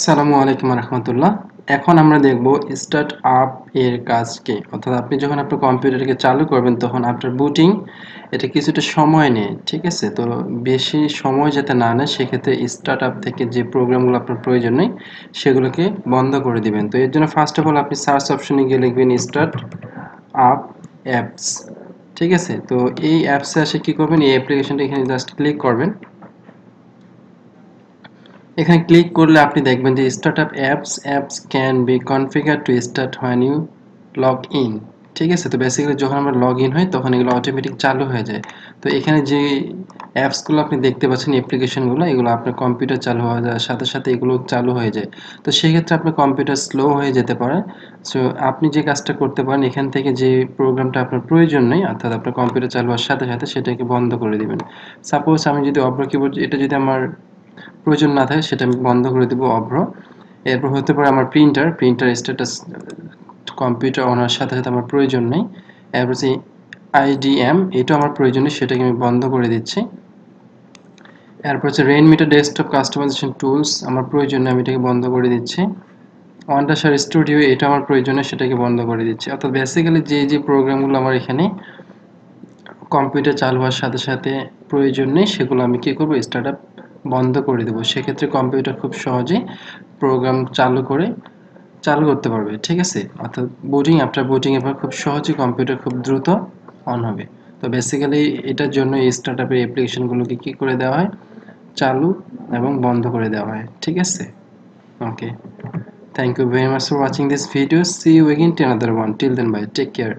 আসসালামু আলাইকুম রহমতুল্লাহ। এখন আমরা দেখব স্টার্ট আপ এর কাজ কি। অর্থাৎ আপনি যখন আপনার কম্পিউটারকে চালু করবেন তখন আফটার বুটিং এটা কিছুটা সময় নেয়, ঠিক আছে? তো বেশি সময় যাতে না নেয় সেক্ষেত্রে স্টার্ট আপ থেকে যে প্রোগ্রামগুলো আপনার প্রয়োজন নেই সেগুলোকে বন্ধ করে দিবেন। তো এর জন্য ফার্স্ট অফ অল আপনি সার্চ অপশনে গিয়ে লিখবেন স্টার্ট আপ অ্যাপস, ঠিক আছে? তো এই অ্যাপসে এসে কি করবেন, এই অ্যাপ্লিকেশনটা এখানে জাস্ট ক্লিক করবেন। এখানে ক্লিক করলে আপনি দেখবেন যে startup apps can be configure to start when you log in, ঠিক আছে? তো বেসিক্যালি যখন আমরা লগ ইন হই তখন এগুলো অটোমেটিক চালু হয়ে যায়। তো এখানে যে অ্যাপসগুলো আপনি দেখতে পাচ্ছেন অ্যাপ্লিকেশনগুলো, এগুলো আপনার কম্পিউটার চালু হয়ে যাওয়ার সাথে সাথে এগুলো চালু হয়ে যায়। তো সেক্ষেত্রে আপনার কম্পিউটার স্লো হয়ে যেতে পারে। সো আপনি যে কাজটা করতে পারেন, এখান থেকে যে প্রোগ্রামটা আপনার প্রয়োজন নেই অর্থাৎ আপনার কম্পিউটার চালু হওয়ার সাথে সাথে সেটাকে বন্ধ করে দিবেন। সাপোজ আমি যদি অব্র কিবোর্ড এটা যদি আমার প্রয়োজন না থাকে সেটা আমি বন্ধ করে দেব অভ্র। এরপর হতে পারে আমার প্রিন্টার স্ট্যাটাস কম্পিউটার অন হওয়ার সাথে সাথে আমার প্রয়োজন নেই। এরপর হচ্ছে আইডিএম, এটা আমার প্রয়োজন নেই, সেটাকে আমি বন্ধ করে দিচ্ছি। এরপর হচ্ছে রেইনমিটার ডেস্কটপ কাস্টমাইজেশন টুলস, আমার প্রয়োজন নেই, আমি এটাকে বন্ধ করে দিচ্ছি। ওয়ান্ডারশার স্টুডিও, এটা আমার প্রয়োজন নেই, সেটাকে বন্ধ করে দিচ্ছি। অর্থাৎ বেসিক্যালি যে প্রোগ্রামগুলো আমার এখানে কম্পিউটার চালু হওয়ার সাথে সাথে প্রয়োজন নেই সেগুলো আমি কি করব, স্টার্টআপ বন্ধ করে দেবো। সেক্ষেত্রে কম্পিউটার খুব সহজেই প্রোগ্রাম চালু করতে পারবে, ঠিক আছে? অর্থাৎ আফটার বুটিং এর পর খুব সহজেই কম্পিউটার খুব দ্রুত অন হবে। তো বেসিক্যালি এটার জন্য এই স্টার্টআপের অ্যাপ্লিকেশনগুলোকে কি করে দেওয়া হয়, চালু এবং বন্ধ করে দেওয়া হয়, ঠিক আছে? Okay, thank you very much for watching this video. See you again to another one. Till then bye, take care.